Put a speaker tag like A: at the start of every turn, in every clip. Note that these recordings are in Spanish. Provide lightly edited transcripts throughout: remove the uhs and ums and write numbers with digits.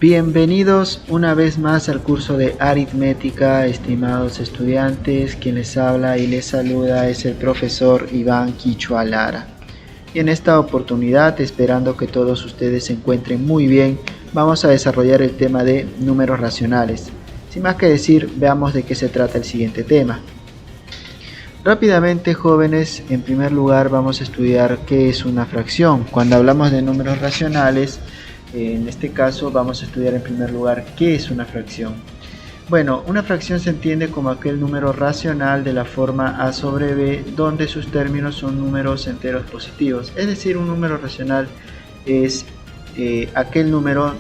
A: Bienvenidos una vez más al curso de aritmética, estimados estudiantes. Quien les habla y les saluda es el profesor Iván Quichua Lara. Y en esta oportunidad, esperando que todos ustedes se encuentren muy bien, vamos a desarrollar el tema de números racionales. Sin más que decir, veamos de qué se trata el siguiente tema. Rápidamente, jóvenes, en primer lugar vamos a estudiar qué es una fracción. Cuando hablamos de números racionales, en este caso vamos a estudiar en primer lugar qué es una fracción. Bueno, una fracción se entiende como aquel número racional de la forma a sobre b donde sus términos son números enteros positivos. Es decir, un número racional es aquel número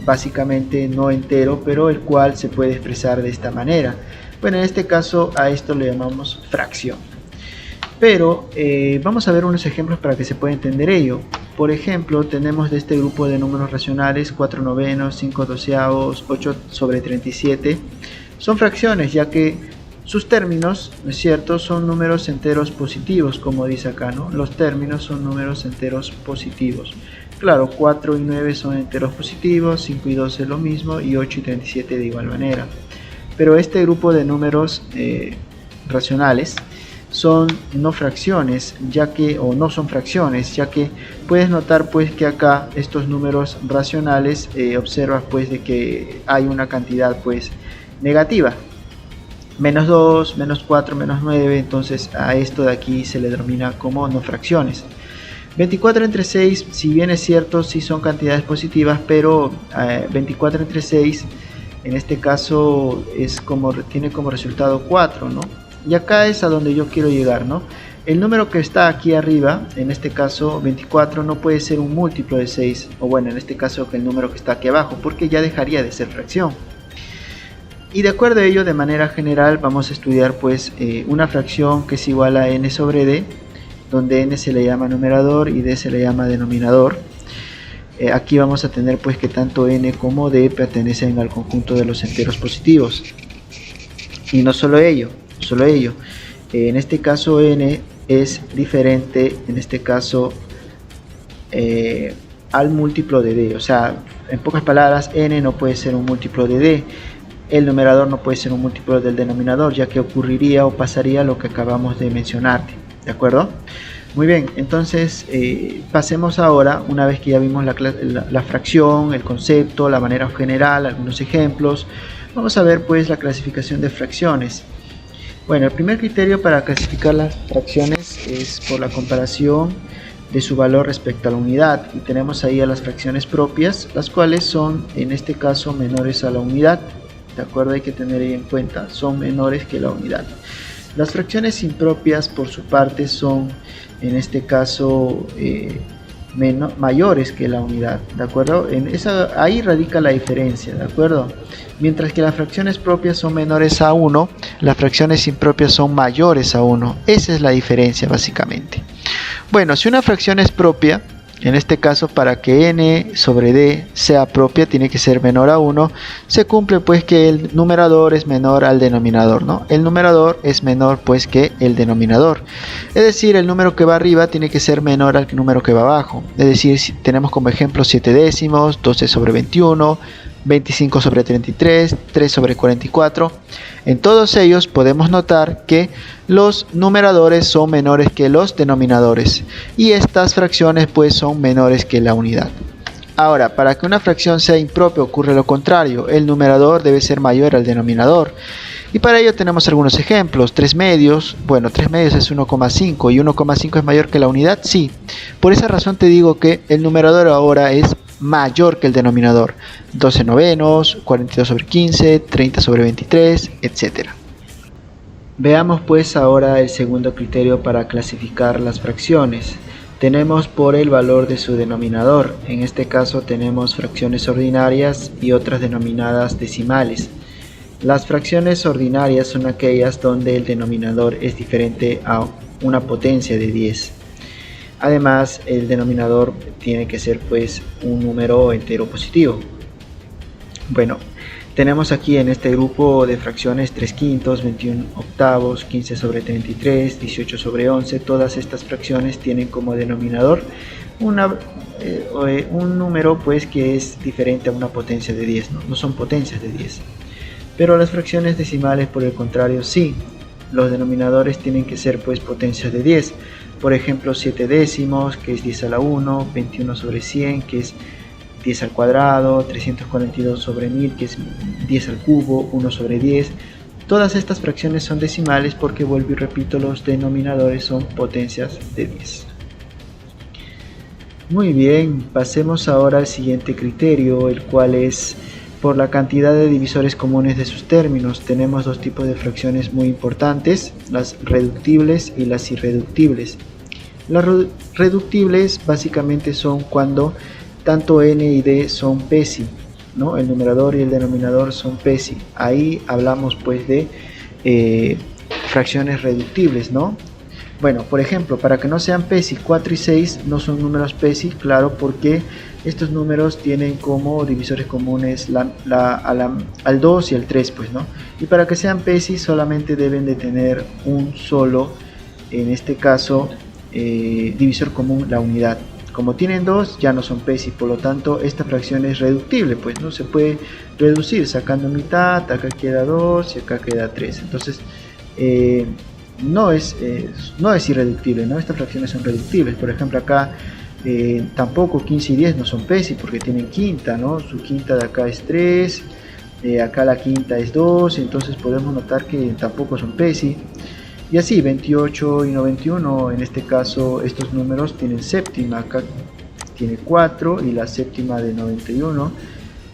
A: básicamente no entero, pero el cual se puede expresar de esta manera. Bueno, en este caso a esto le llamamos fracción. Pero vamos a ver unos ejemplos para que se pueda entender ello. Por ejemplo, tenemos de este grupo de números racionales 4 novenos, 5 doceavos, 8 sobre 37. Son fracciones, ya que sus términos, ¿no es cierto?, son números enteros positivos, como dice acá, ¿no? Los términos son números enteros positivos. Claro, 4 y 9 son enteros positivos, 5 y 12 lo mismo, y 8 y 37 de igual manera. Pero este grupo de números racionales son no fracciones, no son fracciones, ya que puedes notar pues que acá estos números racionales observas pues de que hay una cantidad pues negativa, menos 2, menos 4, menos 9, entonces a esto de aquí se le denomina como no fracciones. 24 entre 6, si bien es cierto, sí son cantidades positivas, pero 24 entre 6 en este caso tiene como resultado 4, ¿no? Y acá es a donde yo quiero llegar, ¿no? El número que está aquí arriba, en este caso 24, no puede ser un múltiplo de 6, o bueno, en este caso el número que está aquí abajo, porque ya dejaría de ser fracción. Y de acuerdo a ello, de manera general, vamos a estudiar pues una fracción que es igual a n sobre d, donde n se le llama numerador y d se le llama denominador. Aquí vamos a tener pues que tanto n como d pertenecen al conjunto de los enteros positivos. Y no solo ello, en este caso n es diferente, en este caso al múltiplo de d, o sea, en pocas palabras, n no puede ser un múltiplo de d, el numerador no puede ser un múltiplo del denominador, ya que ocurriría o pasaría lo que acabamos de mencionar, ¿de acuerdo? Muy bien, entonces pasemos ahora, una vez que ya vimos la fracción, el concepto, la manera general, algunos ejemplos, vamos a ver pues la clasificación de fracciones. Bueno, el primer criterio para clasificar las fracciones es por la comparación de su valor respecto a la unidad, y tenemos ahí a las fracciones propias, las cuales son en este caso menores a la unidad, de acuerdo, hay que tener ahí en cuenta, son menores que la unidad. Las fracciones impropias por su parte son en este caso mayores que la unidad, ¿de acuerdo? Ahí radica la diferencia, ¿de acuerdo? Mientras que las fracciones propias son menores a 1, las fracciones impropias son mayores a 1. Esa es la diferencia básicamente. Bueno, si una fracción es propia, en este caso para que n sobre d sea propia tiene que ser menor a 1, se cumple pues que el numerador es menor al denominador, ¿no? El numerador es menor pues que el denominador. Es decir, el número que va arriba tiene que ser menor al número que va abajo. Es decir, si tenemos como ejemplo 7 décimos, 12 sobre 21, 25 sobre 33, 3 sobre 44. En todos ellos podemos notar que los numeradores son menores que los denominadores y estas fracciones pues son menores que la unidad. Ahora, para que una fracción sea impropia ocurre lo contrario, el numerador debe ser mayor al denominador. Y para ello tenemos algunos ejemplos. 3 medios, bueno, 3 medios es 1,5 y 1,5 es mayor que la unidad, sí. Por esa razón te digo que el numerador ahora es mayor que el denominador. 12 novenos, 42 sobre 15, 30 sobre 23, etc. Veamos pues ahora el segundo criterio para clasificar las fracciones. Tenemos por el valor de su denominador. En este caso tenemos fracciones ordinarias y otras denominadas decimales. Las fracciones ordinarias son aquellas donde el denominador es diferente a una potencia de 10. Además, el denominador tiene que ser pues un número entero positivo. Bueno, Tenemos aquí en este grupo de fracciones 3 quintos, 21 octavos, 15 sobre 33, 18 sobre 11. Todas estas fracciones tienen como denominador un número pues que es diferente a una potencia de 10, no son potencias de 10. Pero las fracciones decimales, por el contrario, sí, los denominadores tienen que ser pues potencias de 10. Por ejemplo, 7 décimos, que es 10 a la 1, 21 sobre 100, que es 10 al cuadrado, 342 sobre 1000, que es 10 al cubo, 1 sobre 10. Todas estas fracciones son decimales porque, vuelvo y repito, los denominadores son potencias de 10. Muy bien, pasemos ahora al siguiente criterio, el cual es por la cantidad de divisores comunes de sus términos. Tenemos dos tipos de fracciones muy importantes, las reductibles y las irreductibles. Las reductibles básicamente son cuando tanto n y d son PESI, ¿no? El numerador y el denominador son PESI. Ahí hablamos pues de fracciones reductibles, ¿no? Bueno, por ejemplo, para que no sean PESI, 4 y 6 no son números PESI, claro, porque estos números tienen como divisores comunes al 2 y al 3, pues, ¿no? Y para que sean PESI solamente deben de tener un solo, en este caso, divisor común, la unidad. Como tienen dos, ya no son PESI, por lo tanto esta fracción es reductible, pues no se puede reducir sacando mitad, acá queda 2 y acá queda 3. Entonces no es irreductible, ¿no? Estas fracciones son reductibles. Por ejemplo, acá tampoco 15 y 10 no son PESI porque tienen quinta, ¿no? Su quinta de acá es 3, acá la quinta es 2, entonces podemos notar que tampoco son PESI. Y así 28 y 91, en este caso estos números tienen séptima, acá tiene 4 y la séptima de 91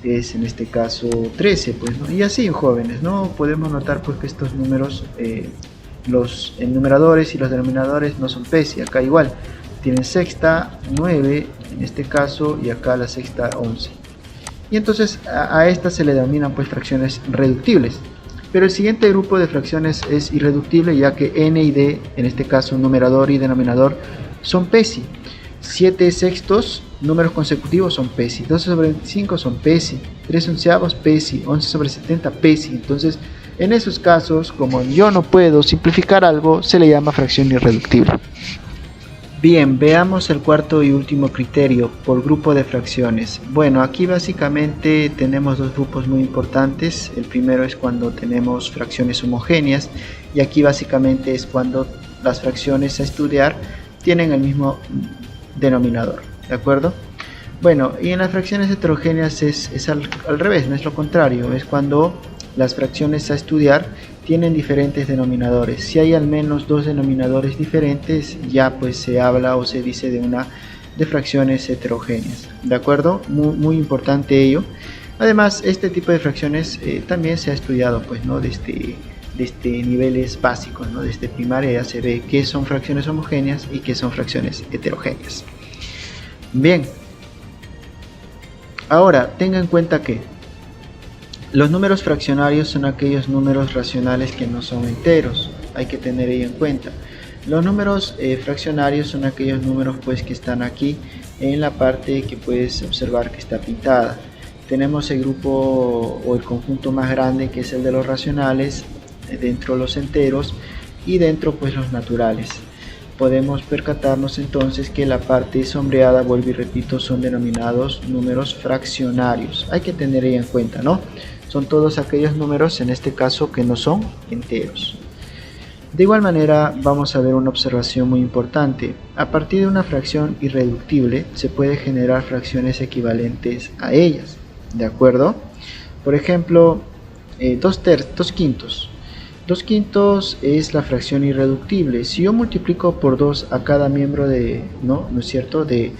A: es en este caso 13, pues, ¿no? Y así, jóvenes, ¿no? Podemos notar pues que estos números, los enumeradores y los denominadores no son PESI. Acá igual tienen sexta 9 en este caso y acá la sexta 11. Y entonces a estas se le denominan pues fracciones reductibles. Pero el siguiente grupo de fracciones es irreductible, ya que n y d, en este caso numerador y denominador, son PESI. 7 sextos, números consecutivos, son PESI. 12 sobre 25 son PESI. 3 onceavos, PESI. 11 sobre 70, PESI. Entonces, en esos casos, como yo no puedo simplificar algo, se le llama fracción irreductible. Bien, veamos el cuarto y último criterio por grupo de fracciones. Bueno, aquí básicamente tenemos dos grupos muy importantes. El primero es cuando tenemos fracciones homogéneas y aquí básicamente es cuando las fracciones a estudiar tienen el mismo denominador, ¿de acuerdo? Bueno, y en las fracciones heterogéneas es al revés, no es lo contrario, es cuando las fracciones a estudiar tienen diferentes denominadores. Si hay al menos dos denominadores diferentes, ya pues se habla o se dice de fracciones heterogéneas, ¿de acuerdo? Muy importante ello. Además, este tipo de fracciones también se ha estudiado pues, ¿no? desde niveles básicos, ¿no? Desde primaria ya se ve qué son fracciones homogéneas y qué son fracciones heterogéneas. Bien, ahora tenga en cuenta que los números fraccionarios son aquellos números racionales que no son enteros, hay que tener ello en cuenta. Los números fraccionarios son aquellos números pues que están aquí en la parte que puedes observar que está pintada. Tenemos el grupo o el conjunto más grande, que es el de los racionales, dentro los enteros y dentro pues los naturales. Podemos percatarnos entonces que la parte sombreada, vuelvo y repito, son denominados números fraccionarios. Hay que tener ello en cuenta, ¿no? Son todos aquellos números, en este caso, que no son enteros. De igual manera, vamos a ver una observación muy importante. A partir de una fracción irreductible, se puede generar fracciones equivalentes a ellas, ¿de acuerdo? Por ejemplo, 2 quintos. 2 quintos es la fracción irreductible. Si yo multiplico por 2 a cada miembro ¿no es cierto?, de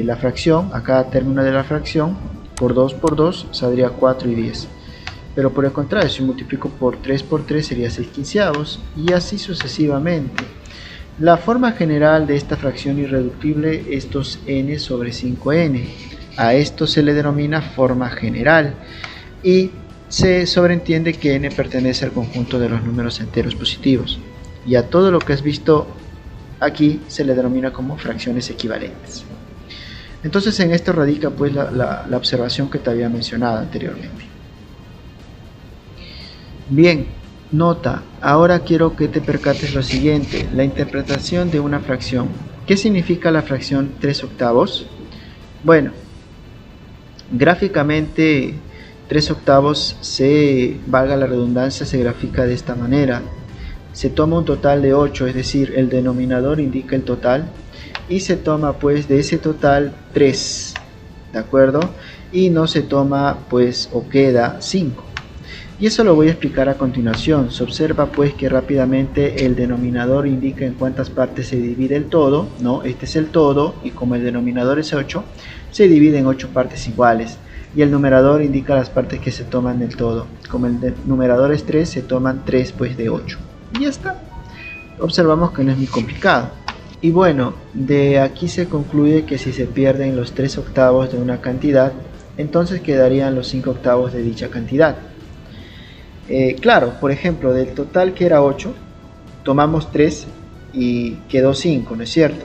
A: la fracción, a cada término de la fracción, por 2 saldría 4 y 10. Pero por el contrario, si multiplico por 3 sería 6 quinceavos y así sucesivamente. La forma general de esta fracción irreductible es 2n sobre 5n. A esto se le denomina forma general y se sobreentiende que n pertenece al conjunto de los números enteros positivos. Y a todo lo que has visto aquí se le denomina como fracciones equivalentes. Entonces en esto radica pues la observación que te había mencionado anteriormente. Bien, nota, ahora quiero que te percates lo siguiente, la interpretación de una fracción. ¿Qué significa la fracción 3/8? Bueno, gráficamente 3/8 valga la redundancia, se grafica de esta manera. Se toma un total de 8, es decir, el denominador indica el total, y se toma pues de ese total 3, ¿de acuerdo? Y no se toma pues o queda 5. Y eso lo voy a explicar a continuación. Se observa pues que rápidamente el denominador indica en cuántas partes se divide el todo, ¿no? Este es el todo y como el denominador es 8, se divide en 8 partes iguales. Y el numerador indica las partes que se toman del todo. Como el numerador es 3, se toman 3 pues de 8. Y ya está. Observamos que no es muy complicado. Y bueno, de aquí se concluye que si se pierden los 3/8 de una cantidad, entonces quedarían los 5/8 de dicha cantidad. Claro, por ejemplo, del total que era 8, tomamos 3 y quedó 5, ¿no es cierto?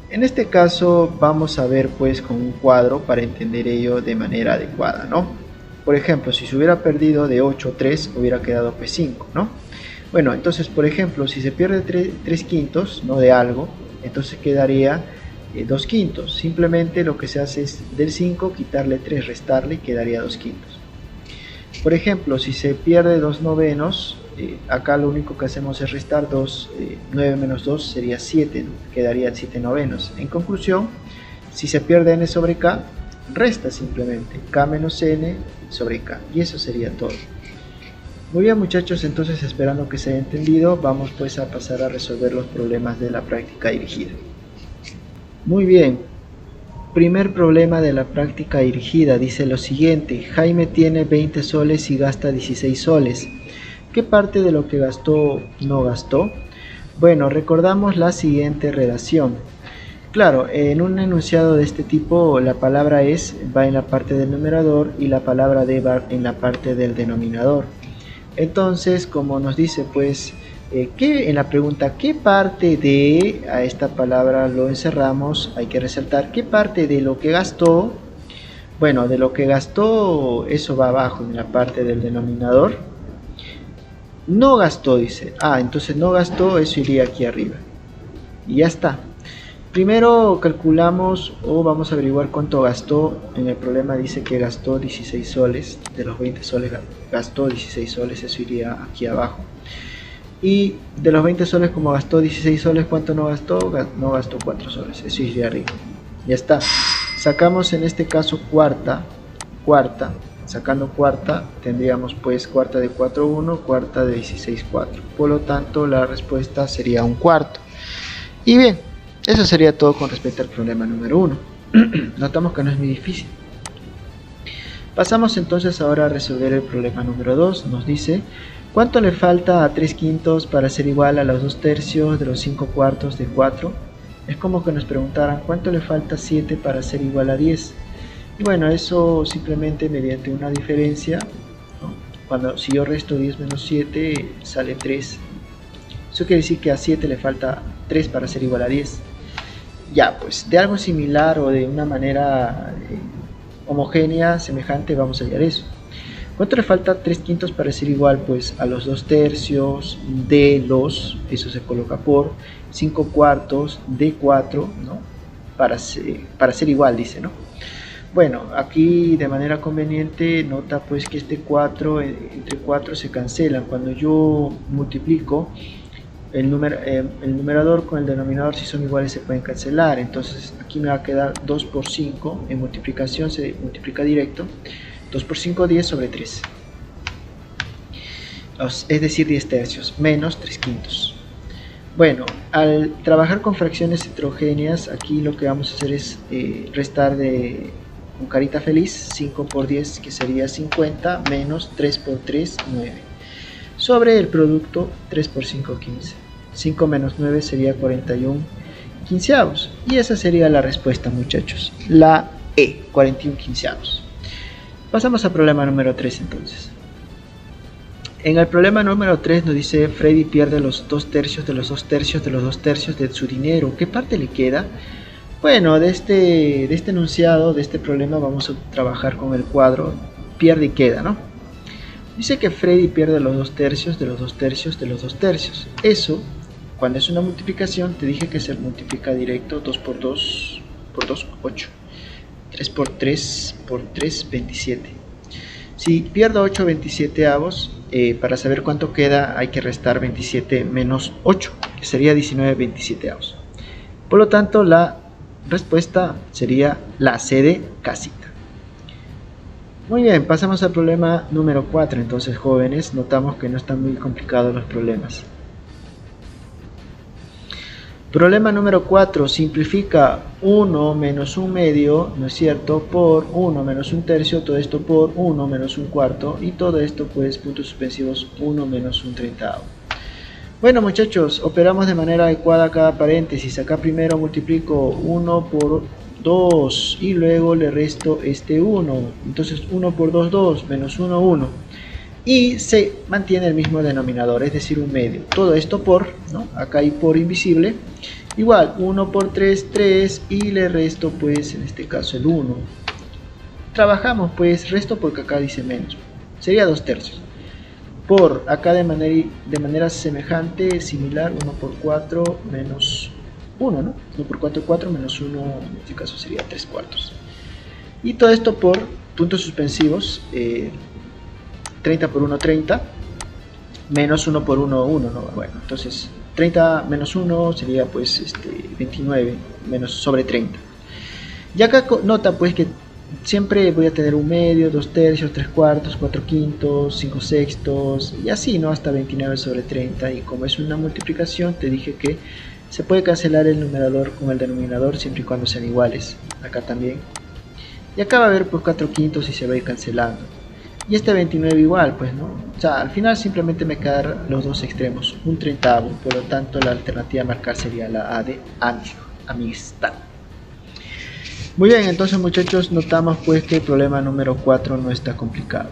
A: En este caso vamos a ver pues con un cuadro para entender ello de manera adecuada, ¿no? Por ejemplo, si se hubiera perdido de 8 3, hubiera quedado pues 5, ¿no? Bueno, entonces por ejemplo, si se pierde 3 quintos, ¿no? De algo, entonces quedaría 2 quintos. Simplemente lo que se hace es del 5 quitarle 3, restarle y quedaría 2 quintos. Por ejemplo, si se pierde 2 novenos, acá lo único que hacemos es restar 2, 9 menos 2 sería 7, ¿no? Quedaría 7 novenos. En conclusión, si se pierde n sobre k, resta simplemente k menos n sobre k, y eso sería todo. Muy bien muchachos, entonces esperando que se haya entendido, vamos pues a pasar a resolver los problemas de la práctica dirigida. Muy bien. Primer problema de la práctica dirigida dice lo siguiente: Jaime tiene 20 soles y gasta 16 soles. ¿Qué parte de lo que gastó no gastó? Bueno, recordamos la siguiente relación. Claro, en un enunciado de este tipo la palabra es va en la parte del numerador y la palabra de va en la parte del denominador. Entonces, como nos dice pues en la pregunta ¿qué parte de a esta palabra lo encerramos? Hay que resaltar ¿qué parte de lo que gastó? Bueno, de lo que gastó, eso va abajo en la parte del denominador. No gastó, dice. Entonces no gastó, eso iría aquí arriba. Y ya está. Primero calculamos o vamos a averiguar cuánto gastó. En el problema dice que gastó 16 soles. De los 20 soles gastó 16 soles, eso iría aquí abajo. Y de los 20 soles, como gastó 16 soles, ¿cuánto no gastó? No gastó 4 soles, eso iría arriba. Ya está. Sacamos en este caso cuarta. Sacando cuarta, tendríamos pues cuarta de 4, 1, cuarta de 16, 4. Por lo tanto, la respuesta sería un cuarto. Y bien, eso sería todo con respecto al problema número 1. Notamos que no es muy difícil. Pasamos entonces ahora a resolver el problema número 2. Nos dice: ¿cuánto le falta a 3 quintos para ser igual a los 2 tercios de los 5 cuartos de 4? Es como que nos preguntaran ¿cuánto le falta a 7 para ser igual a 10? Y bueno, eso simplemente mediante una diferencia, ¿no? Si yo resto 10 menos 7, sale 3. Eso quiere decir que a 7 le falta 3 para ser igual a 10. Ya, pues de algo similar o de una manera homogénea, semejante, vamos a hallar eso. ¿Cuánto le falta a 3 quintos para ser igual? Pues a los 2 tercios de los, eso se coloca por 5 cuartos de 4, ¿no? Para ser igual, dice, ¿no? Bueno, aquí de manera conveniente nota pues que este 4 entre 4 se cancelan. Cuando yo multiplico el numerador con el denominador, si son iguales, se pueden cancelar. Entonces aquí me va a quedar 2 por 5, en multiplicación se multiplica directo. 2 por 5, 10 sobre 3. Es decir, 10 tercios, menos 3 quintos. Bueno, al trabajar con fracciones heterogéneas, aquí lo que vamos a hacer es restar con carita feliz 5 por 10, que sería 50, menos 3 por 3, 9. Sobre el producto 3 por 5, 15. 5 menos 9 sería 41 quinceavos. Y esa sería la respuesta, muchachos. La E, 41 quinceavos. Pasamos al problema número 3 entonces. En el problema número 3 nos dice: Freddy pierde los 2 tercios de los 2 tercios de los 2 tercios de su dinero. ¿Qué parte le queda? Bueno, de este enunciado, de este problema, vamos a trabajar con el cuadro pierde y queda, ¿no? Dice que Freddy pierde los 2/3 de los 2/3 de los 2/3. Eso, cuando es una multiplicación, te dije que se multiplica directo. 2 por 2 por 2, 8. 3 por 3 por 3, 27. Si pierdo 8 27avos, para saber cuánto queda hay que restar 27 menos 8, que sería 19 27avos. Por lo tanto, la respuesta sería la C de casita. Muy bien, pasamos al problema número 4. Entonces, jóvenes, notamos que no están muy complicados los problemas. Problema número 4, simplifica 1 menos 1 medio, ¿no es cierto?, por 1 menos 1 tercio, todo esto por 1 menos 1 cuarto, y todo esto pues puntos suspensivos 1 menos 1 treintavo. Bueno, muchachos, operamos de manera adecuada cada paréntesis. Acá primero multiplico 1 por 2 y luego le resto este 1. Entonces 1 por 2, 2, menos 1, 1. Y se mantiene el mismo denominador, es decir, un medio. Todo esto por, ¿no? Acá hay por invisible. Igual, 1 por 3, 3, y le resto pues en este caso el 1. Trabajamos pues, resto porque acá dice menos. Sería 2/3. Por acá de manera semejante, similar, 1 por 4 menos 1, ¿no? 1 por 4, 4 menos 1, en este caso sería 3/4. Y todo esto por puntos suspensivos, 30 por 1, 30, menos 1 por 1, 1, ¿no? Bueno, entonces 30 menos 1 sería pues 29 menos sobre 30. Y acá nota pues que siempre voy a tener un medio, 2/3, 3/4, 4/5, 5/6 y así, ¿no? Hasta 29 sobre 30. Y como es una multiplicación, te dije que se puede cancelar el numerador con el denominador siempre y cuando sean iguales. Acá también. Y acá va a haber pues 4/5 y se va a ir cancelando. Y este 29 igual, pues, ¿no? O sea, al final simplemente me quedan los dos extremos, un treintavo. Por lo tanto, la alternativa a marcar sería la A de amistad. Muy bien, entonces, muchachos, notamos pues que el problema número 4 no está complicado.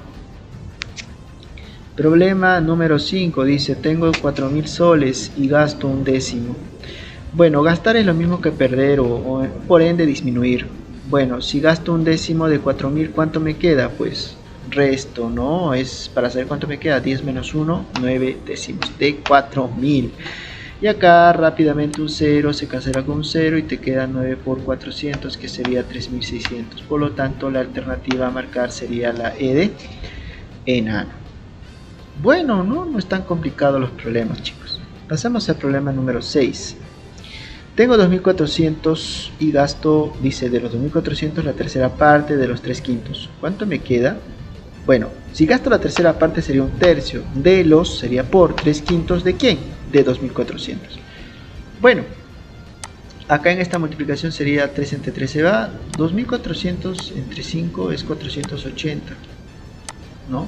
A: Problema número 5 dice: tengo 4.000 soles y gasto un décimo. Bueno, gastar es lo mismo que perder o por ende disminuir. Bueno, si gasto un décimo de 4.000, ¿cuánto me queda? Pues resto, ¿no? Es para saber cuánto me queda. 10 menos 1, 9 décimos de 4.000. Y acá rápidamente un 0 se cancela con un 0 y te queda 9 por 400, que sería 3.600. Por lo tanto, la alternativa a marcar sería la E de enano. Bueno, no están complicados los problemas, chicos. Pasamos al problema número 6. Tengo 2.400 y gasto, dice, de los 2.400 la tercera parte de los 3/5. ¿Cuánto me queda? Bueno, si gasto la tercera parte sería un tercio. De los sería por 3/5 de ¿quién? De 2.400. Bueno, acá en esta multiplicación sería 3 entre 3 se va. 2.400 entre 5 es 480, ¿no?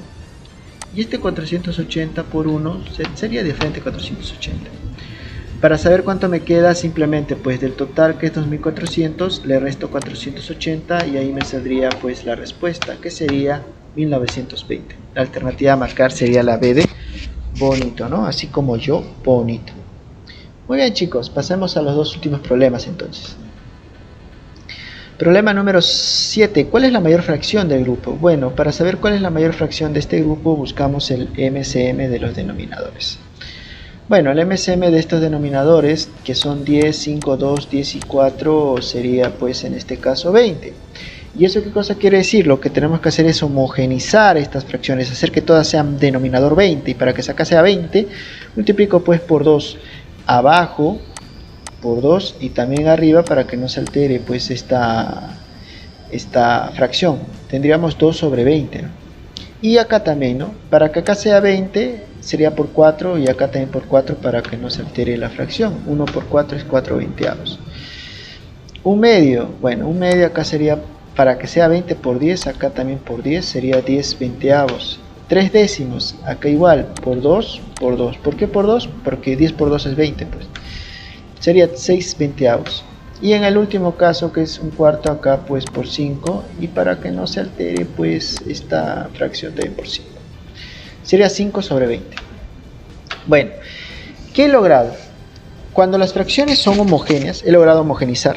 A: Y este 480 por 1 sería de frente 480. Para saber cuánto me queda, simplemente pues del total, que es 2.400, le resto 480 y ahí me saldría pues la respuesta, que sería 1920. La alternativa a marcar sería la B de bonito, ¿no? Así como yo, bonito. Muy bien, chicos, pasemos a los dos últimos problemas entonces. Problema número 7. ¿Cuál es la mayor fracción del grupo? Bueno, para saber cuál es la mayor fracción de este grupo, buscamos el MCM de los denominadores. Bueno, el MCM de estos denominadores, que son 10, 5, 2, 10 y 4, sería pues en este caso 20. ¿Y eso qué cosa quiere decir? Lo que tenemos que hacer es homogeneizar estas fracciones, hacer que todas sean denominador 20. Y para que acá sea 20, multiplico pues por 2 abajo, por 2 y también arriba, para que no se altere pues esta fracción. Tendríamos 2 sobre 20, ¿no? Y acá también, ¿no? Para que acá sea 20 sería por 4 y acá también por 4 para que no se altere la fracción. 1 por 4 es 4 veinteavos. Un medio, bueno, un medio acá sería, para que sea 20 por 10, acá también por 10 sería 10 veinteavos. 3 décimos, acá igual, por 2, por 2. ¿Por qué por 2? Porque 10 por 2 es 20, pues. Sería 6 veinteavos. Y en el último caso, que es un cuarto, acá pues por 5. Y para que no se altere pues esta fracción también por 5. Sería 5 sobre 20. Bueno, ¿qué he logrado? Cuando las fracciones son homogéneas, he logrado homogeneizar.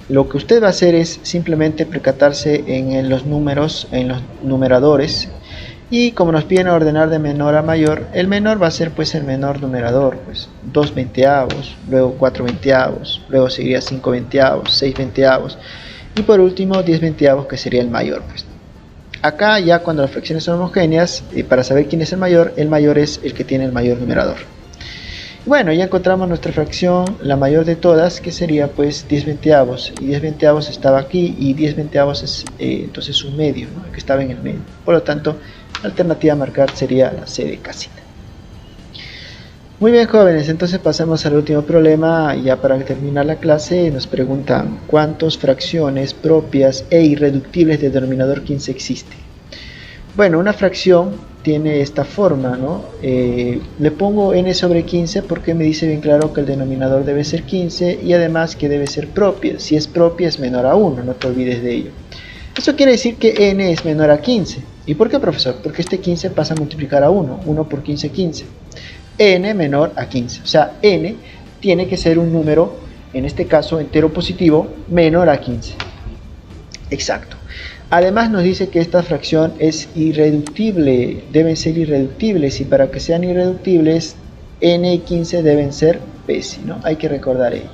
A: Lo que usted va a hacer es simplemente percatarse en los números, en los numeradores, Y como nos piden ordenar de menor a mayor, el menor va a ser pues el menor numerador, pues 2 veinteavos, luego 4 veinteavos, luego seguiría 5 veinteavos, 6 veinteavos y por último 10 veinteavos, que sería el mayor. Pues acá ya cuando las fracciones son homogéneas, para saber quién es el mayor es el que tiene el mayor numerador. Bueno, ya encontramos nuestra fracción, la mayor de todas, que sería pues 10 veinteavos, y 10 veinteavos estaba aquí, y 10 veinteavos es entonces un medio, ¿no? El que estaba en el medio. Por lo tanto, la alternativa a marcar sería la C de casita. Muy bien, jóvenes, entonces pasamos al último problema. Ya para terminar la clase nos preguntan cuántas fracciones propias e irreductibles de denominador 15 existen. Bueno, una fracción tiene esta forma, ¿no? Le pongo n sobre 15 porque me dice bien claro que el denominador debe ser 15 y además que debe ser propia. Si es propia es menor a 1, no te olvides de ello. Eso quiere decir que n es menor a 15. ¿Y por qué, profesor? Porque este 15 pasa a multiplicar a 1. 1 por 15, 15. n menor a 15. O sea, n tiene que ser un número, en este caso entero positivo, menor a 15. Exacto. Además nos dice que esta fracción es irreductible, deben ser irreductibles, y para que sean irreductibles n y 15 deben ser PESI, ¿no? Hay que recordar ello.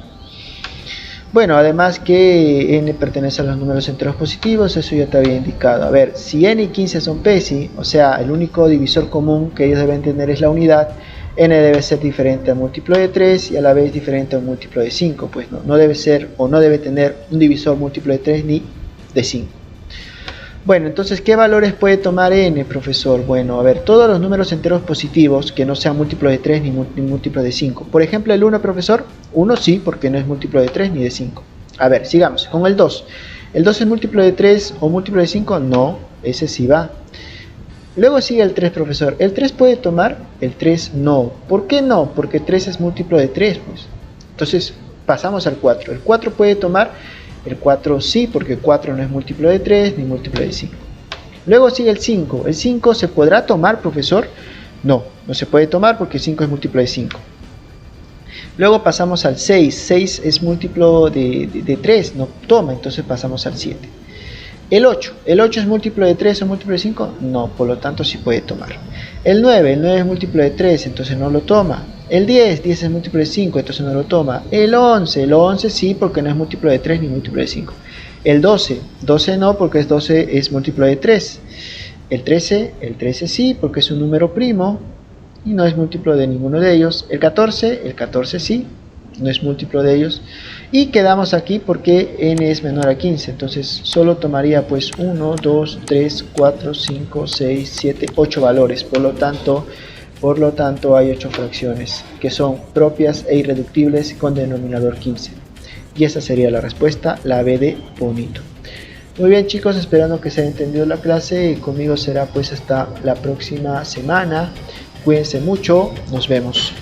A: Bueno, además que n pertenece a los números enteros positivos, eso ya te había indicado. A ver, si n y 15 son PESI, o sea, el único divisor común que ellos deben tener es la unidad, n debe ser diferente al múltiplo de 3 y a la vez diferente al múltiplo de 5, pues no debe ser o no debe tener un divisor múltiplo de 3 ni de 5. Bueno, entonces, ¿qué valores puede tomar n, profesor? Bueno, a ver, todos los números enteros positivos que no sean múltiplos de 3 ni múltiplos de 5. Por ejemplo, el 1, profesor, 1 sí, porque no es múltiplo de 3 ni de 5. A ver, sigamos, con el 2. ¿El 2 es múltiplo de 3 o múltiplo de 5? No, ese sí va. Luego sigue el 3, profesor. ¿El 3 puede tomar? El 3 no. ¿Por qué no? Porque 3 es múltiplo de 3, pues. Entonces, pasamos al 4. ¿El 4 puede tomar? El 4 sí, porque 4 no es múltiplo de 3 ni múltiplo de 5. Luego sigue el 5. ¿El 5 se podrá tomar, profesor? No, no se puede tomar porque 5 es múltiplo de 5. Luego pasamos al 6. 6 es múltiplo de 3, no toma, entonces pasamos al 7. El 8. ¿El 8 es múltiplo de 3 o múltiplo de 5? No, por lo tanto sí puede tomar. El 9. El 9 es múltiplo de 3, entonces no lo toma. El 10. 10 es múltiplo de 5, entonces no lo toma. El 11. El 11 sí, porque no es múltiplo de 3 ni múltiplo de 5. El 12. 12 no, porque 12 es múltiplo de 3. El 13. El 13 sí, porque es un número primo y no es múltiplo de ninguno de ellos. El 14. El 14 sí, no es múltiplo de ellos. Y quedamos aquí porque n es menor a 15, entonces solo tomaría pues 1, 2, 3, 4, 5, 6, 7, 8 valores. Por lo tanto hay 8 fracciones que son propias e irreductibles con denominador 15. Y esa sería la respuesta, la B de bonito. Muy bien, chicos, esperando que se haya entendido la clase, y conmigo será pues hasta la próxima semana. Cuídense mucho, nos vemos.